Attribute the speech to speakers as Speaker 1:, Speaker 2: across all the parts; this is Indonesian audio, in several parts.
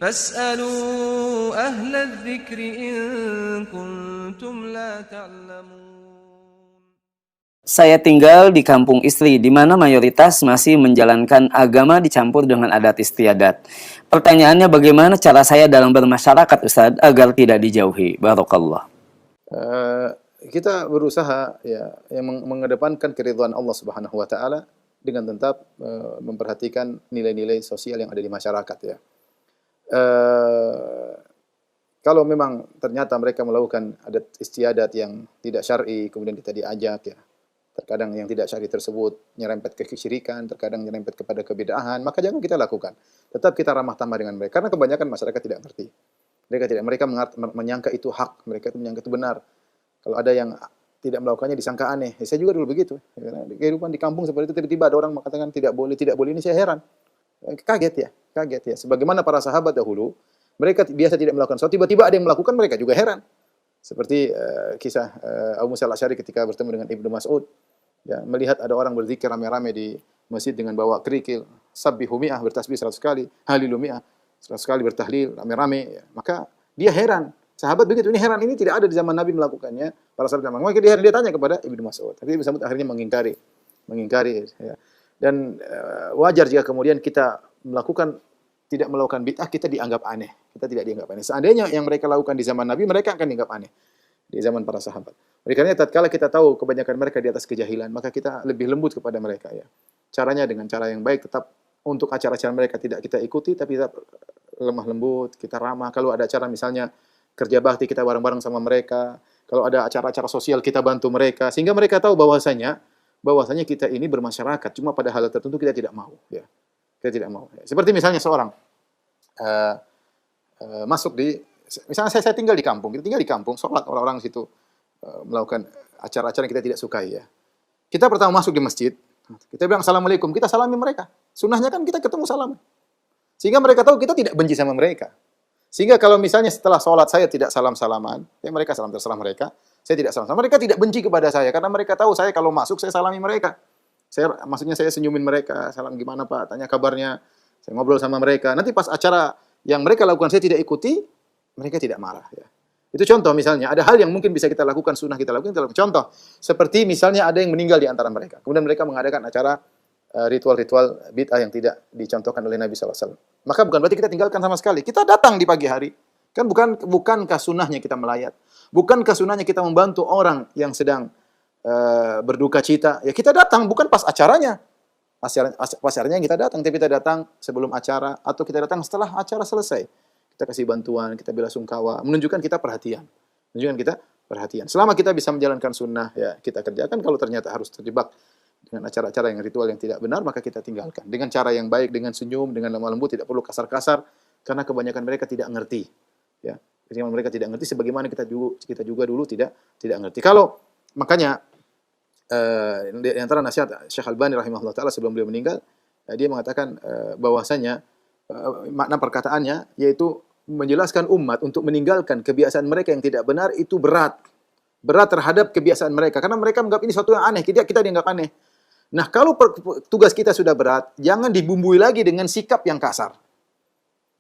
Speaker 1: فاسألوا أهل الذكر إن كنتم لا تعلمون.
Speaker 2: Saya tinggal di kampung istri, di mana mayoritas masih menjalankan agama dicampur dengan adat istiadat. Pertanyaannya, bagaimana cara saya dalam bermasyarakat, Ustadz, agar tidak dijauhi? Barakallah.
Speaker 3: Kita berusaha mengedepankan keridhaan Allah Subhanahu wa taala dengan tetap memperhatikan nilai-nilai sosial yang ada di masyarakat ya. Kalau memang ternyata mereka melakukan adat istiadat yang tidak syar'i, kemudian kita diajak ya. Terkadang yang tidak syar'i tersebut nyerempet ke kesyirikan, terkadang nyerempet kepada kebid'ahan, maka jangan kita lakukan. Tetap kita ramah tamah dengan mereka karena kebanyakan masyarakat tidak mengerti. Mereka menyangka itu hak, mereka itu menyangka itu benar. Kalau ada yang tidak melakukannya disangka aneh. Saya juga dulu begitu. Di kehidupan di kampung seperti itu tiba-tiba ada orang mengatakan tidak boleh ini, saya heran. Kaget ya. Sebagaimana para sahabat dahulu, mereka biasa tidak melakukan sesuatu, tiba-tiba ada yang melakukan, mereka juga heran. Seperti kisah Abu Musa al-Asy'ari ketika bertemu dengan Ibnu Mas'ud, ya, melihat ada orang berzikir rame-rame di masjid dengan bawa kerikil, sabbihu mi'ah, bertasbih 100 kali, halilu mi'ah, 100 kali bertahlil rame-rame, ya. Maka dia heran. Sahabat begitu, ini heran, ini tidak ada di zaman Nabi melakukannya. Para sahabat maka dia tanya kepada Ibnu Mas'ud. Tapi Ibnu Mas'ud akhirnya mengingkari ya. Dan wajar jika kemudian kita tidak melakukan bid'ah, kita dianggap aneh. Kita tidak dianggap aneh. Seandainya yang mereka lakukan di zaman Nabi, mereka akan dianggap aneh di zaman para sahabat. Oleh karena tatkala kita tahu kebanyakan mereka di atas kejahilan, maka kita lebih lembut kepada mereka ya. Caranya dengan cara yang baik, tetap untuk acara-acara mereka tidak kita ikuti, tapi tetap lemah lembut, kita ramah. Kalau ada acara misalnya kerja bakti, kita bareng-bareng sama mereka. Kalau ada acara-acara sosial, kita bantu mereka. Sehingga mereka tahu bahwasanya kita ini bermasyarakat. Cuma pada hal tertentu kita tidak mau. Ya. Kita tidak mau. Seperti misalnya seorang masuk di, misalnya saya tinggal di kampung. Kita tinggal di kampung, sholat orang-orang situ melakukan acara-acara yang kita tidak sukai. Ya. Kita pertama masuk di masjid, kita bilang assalamualaikum, kita salami mereka. Sunnahnya kan kita ketemu salam. Sehingga mereka tahu kita tidak benci sama mereka. Sehingga kalau misalnya setelah sholat saya tidak salam-salaman, ya mereka salam terserah mereka, saya tidak salam-salaman. Mereka tidak benci kepada saya, karena mereka tahu saya kalau masuk saya salami mereka. Maksudnya saya senyumin mereka, salam gimana Pak, tanya kabarnya, saya ngobrol sama mereka. Nanti pas acara yang mereka lakukan saya tidak ikuti, mereka tidak marah. Ya. Itu contoh misalnya, ada hal yang mungkin bisa kita lakukan, sunnah kita lakukan. Contoh, seperti misalnya ada yang meninggal di antara mereka. Kemudian mereka mengadakan acara ritual-ritual bid'ah yang tidak dicontohkan oleh Nabi SAW. Maka bukan berarti kita tinggalkan sama sekali. Kita datang di pagi hari. Kan bukankah sunnahnya kita melayat? Bukankah sunnahnya kita membantu orang yang sedang berduka cita? Ya kita datang, bukan pas acaranya. Acaranya kita datang, tapi kita datang sebelum acara, atau kita datang setelah acara selesai. Kita kasih bantuan, kita bela sungkawa, menunjukkan kita perhatian. Selama kita bisa menjalankan sunnah, ya kita kerjakan. Kalau ternyata harus terjebak dengan acara-acara yang ritual yang tidak benar, maka kita tinggalkan. Dengan cara yang baik, dengan senyum, dengan lemah lembut, tidak perlu kasar-kasar, karena kebanyakan mereka tidak ngerti. Ya, jadi mereka tidak ngerti, sebagaimana kita juga dulu tidak ngerti. Makanya di antara nasihat Syekh Albani rahimahullah taala sebelum beliau meninggal, dia mengatakan bahwasanya makna perkataannya yaitu menjelaskan umat untuk meninggalkan kebiasaan mereka yang tidak benar itu berat terhadap kebiasaan mereka, karena mereka menganggap ini sesuatu yang aneh, kita dianggap aneh. Nah, kalau tugas kita sudah berat, jangan dibumbui lagi dengan sikap yang kasar.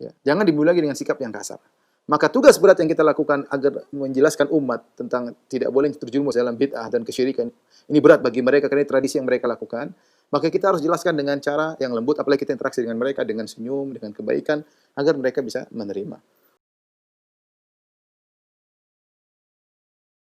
Speaker 3: Ya, jangan dibumbui lagi dengan sikap yang kasar. Maka tugas berat yang kita lakukan agar menjelaskan umat tentang tidak boleh terjerumus dalam bid'ah dan kesyirikan, ini berat bagi mereka karena tradisi yang mereka lakukan. Maka kita harus jelaskan dengan cara yang lembut, apalagi kita interaksi dengan mereka dengan senyum, dengan kebaikan, agar mereka bisa menerima.